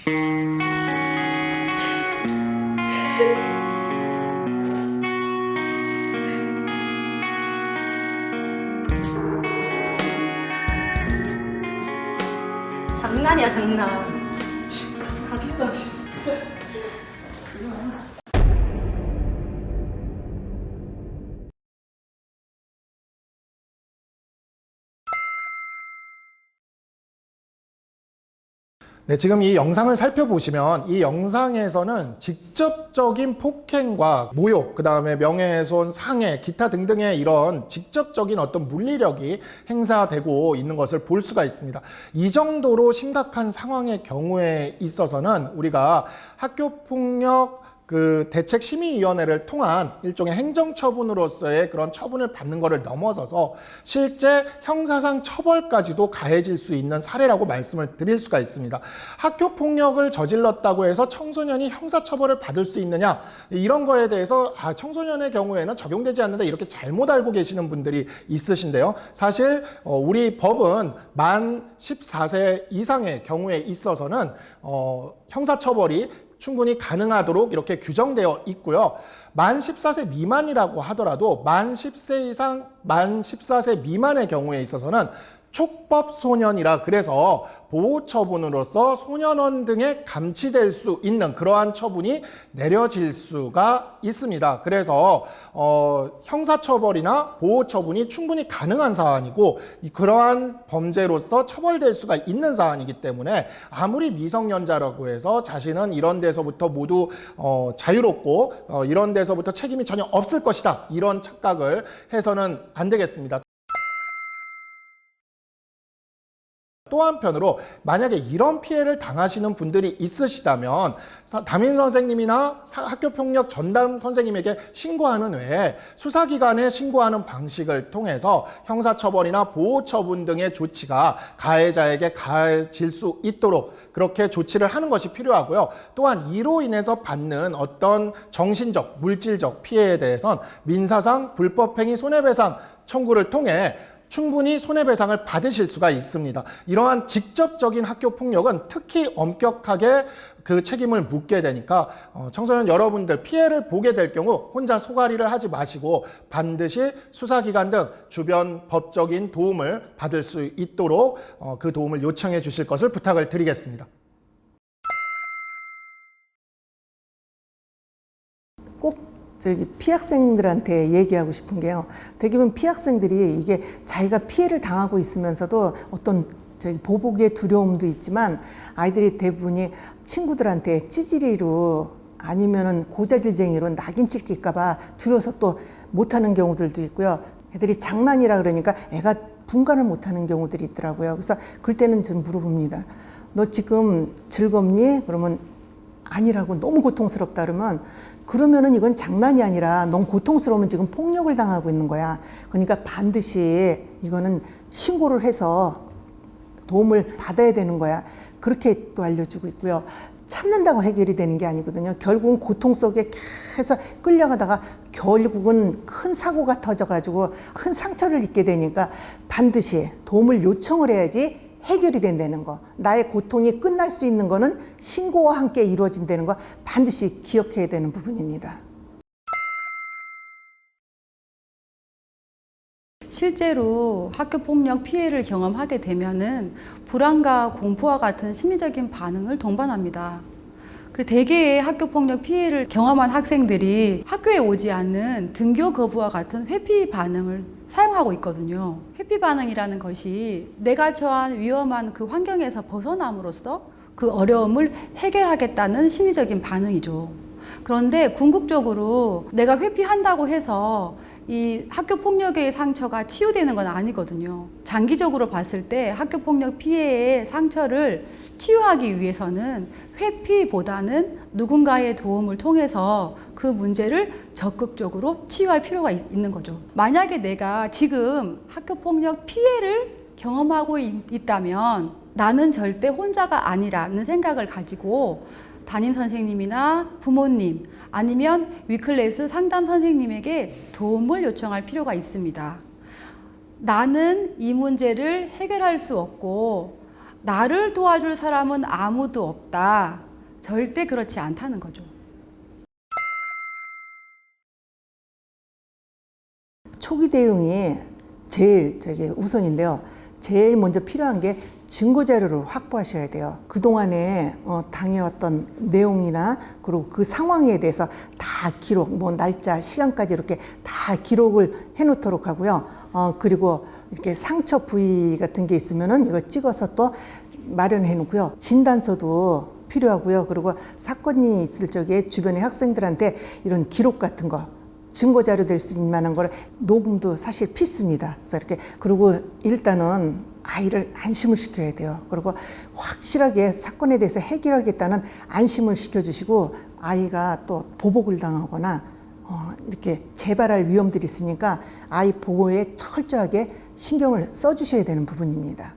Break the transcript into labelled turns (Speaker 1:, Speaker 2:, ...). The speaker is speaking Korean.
Speaker 1: 장난이야, 장난.
Speaker 2: 가슴다 진짜.
Speaker 3: 네, 지금 이 영상을 살펴보시면 이 영상에서는 직접적인 폭행과 모욕, 그 다음에 명예훼손, 상해, 기타 등등의 이런 직접적인 어떤 물리력이 행사되고 있는 것을 볼 수가 있습니다. 이 정도로 심각한 상황의 경우에 있어서는 우리가 학교폭력 대책심의위원회를 통한 일종의 행정처분으로서의 그런 처분을 받는 것을 넘어서서 실제 형사상 처벌까지도 가해질 수 있는 사례라고 말씀을 드릴 수가 있습니다. 학교폭력을 저질렀다고 해서 청소년이 형사처벌을 받을 수 있느냐, 이런 거에 대해서 청소년의 경우에는 적용되지 않는다, 이렇게 잘못 알고 계시는 분들이 있으신데요. 사실 우리 법은 만 14세 이상의 경우에 있어서는 형사처벌이 충분히 가능하도록 이렇게 규정되어 있고요. 만 14세 미만이라고 하더라도 만 10세 이상, 만 14세 미만의 경우에 있어서는 촉법 소년이라, 그래서 보호 처분으로서 소년원 등에 감치될 수 있는 그러한 처분이 내려질 수가 있습니다. 그래서 형사처벌이나 보호 처분이 충분히 가능한 사안이고, 그러한 범죄로서 처벌될 수가 있는 사안이기 때문에 아무리 미성년자라고 해서 자신은 이런 데서부터 모두 자유롭고 이런 데서부터 책임이 전혀 없을 것이다, 이런 착각을 해서는 안 되겠습니다. 또 한편으로 만약에 이런 피해를 당하시는 분들이 있으시다면 담임 선생님이나 학교폭력 전담 선생님에게 신고하는 외에 수사기관에 신고하는 방식을 통해서 형사처벌이나 보호처분 등의 조치가 가해자에게 가해질 수 있도록 그렇게 조치를 하는 것이 필요하고요. 또한 이로 인해서 받는 어떤 정신적, 물질적 피해에 대해선 민사상 불법행위 손해배상 청구를 통해 충분히 손해배상을 받으실 수가 있습니다. 이러한 직접적인 학교폭력은 특히 엄격하게 그 책임을 묻게 되니까 청소년 여러분들 피해를 보게 될 경우 혼자 소가리를 하지 마시고 반드시 수사기관 등 주변 법적인 도움을 받을 수 있도록 그 도움을 요청해 주실 것을 부탁을 드리겠습니다.
Speaker 2: 꼭 피학생들한테 얘기하고 싶은 게요. 대부분 피학생들이 이게 자기가 피해를 당하고 있으면서도 어떤 보복의 두려움도 있지만 아이들이 대부분이 친구들한테 찌질이로 아니면은 고자질쟁이로 낙인 찍힐까봐 두려워서 또 못하는 경우들도 있고요. 애들이 장난이라 그러니까 애가 분간을 못하는 경우들이 있더라고요. 그래서 그럴 때는 전 물어봅니다. 너 지금 즐겁니? 그러면 아니라고, 너무 고통스럽다 그러면은 이건 장난이 아니라 넌 고통스러우면 지금 폭력을 당하고 있는 거야. 그러니까 반드시 이거는 신고를 해서 도움을 받아야 되는 거야. 그렇게 또 알려주고 있고요. 참는다고 해결이 되는 게 아니거든요. 결국은 고통 속에 계속 끌려가다가 결국은 큰 사고가 터져가지고 큰 상처를 입게 되니까 반드시 도움을 요청을 해야지 해결이 된다는 거. 나의 고통이 끝날 수 있는 거는 신고와 함께 이루어진다는 거 반드시 기억해야 되는 부분입니다.
Speaker 4: 실제로 학교폭력 피해를 경험하게 되면은 불안과 공포와 같은 심리적인 반응을 동반합니다. 그리고 대개의 학교폭력 피해를 경험한 학생들이 학교에 오지 않는 등교 거부와 같은 회피 반응을 사용하고 있거든요. 회피 반응이라는 것이 내가 처한 위험한 그 환경에서 벗어남으로써 그 어려움을 해결하겠다는 심리적인 반응이죠. 그런데 궁극적으로 내가 회피한다고 해서 이 학교폭력의 상처가 치유되는 건 아니거든요. 장기적으로 봤을 때 학교폭력 피해의 상처를 치유하기 위해서는 회피보다는 누군가의 도움을 통해서 그 문제를 적극적으로 치유할 필요가 있는 거죠. 만약에 내가 지금 학교폭력 피해를 경험하고 있다면 나는 절대 혼자가 아니라는 생각을 가지고 담임 선생님이나 부모님 아니면 위클래스 상담 선생님에게 도움을 요청할 필요가 있습니다. 나는 이 문제를 해결할 수 없고 나를 도와줄 사람은 아무도 없다. 절대 그렇지 않다는 거죠.
Speaker 2: 초기 대응이 제일 우선인데요. 제일 먼저 필요한 게 증거 자료를 확보하셔야 돼요. 그동안에 당해왔던 내용이나 그리고 그 상황에 대해서 다 기록, 뭐 날짜, 시간까지 이렇게 다 기록을 해놓도록 하고요. 그리고 이렇게 상처 부위 같은 게 있으면은 이거 찍어서 또 마련해 놓고요. 진단서도 필요하고요. 그리고 사건이 있을 적에 주변의 학생들한테 이런 기록 같은 거, 증거 자료 될 수 있는 만한 걸 녹음도 사실 필수입니다. 그래서 이렇게 그리고 일단은 아이를 안심을 시켜야 돼요. 그리고 확실하게 사건에 대해서 해결하겠다는 안심을 시켜주시고 아이가 또 보복을 당하거나 이렇게 재발할 위험들이 있으니까 아이 보호에 철저하게 신경을 써주셔야 되는 부분입니다.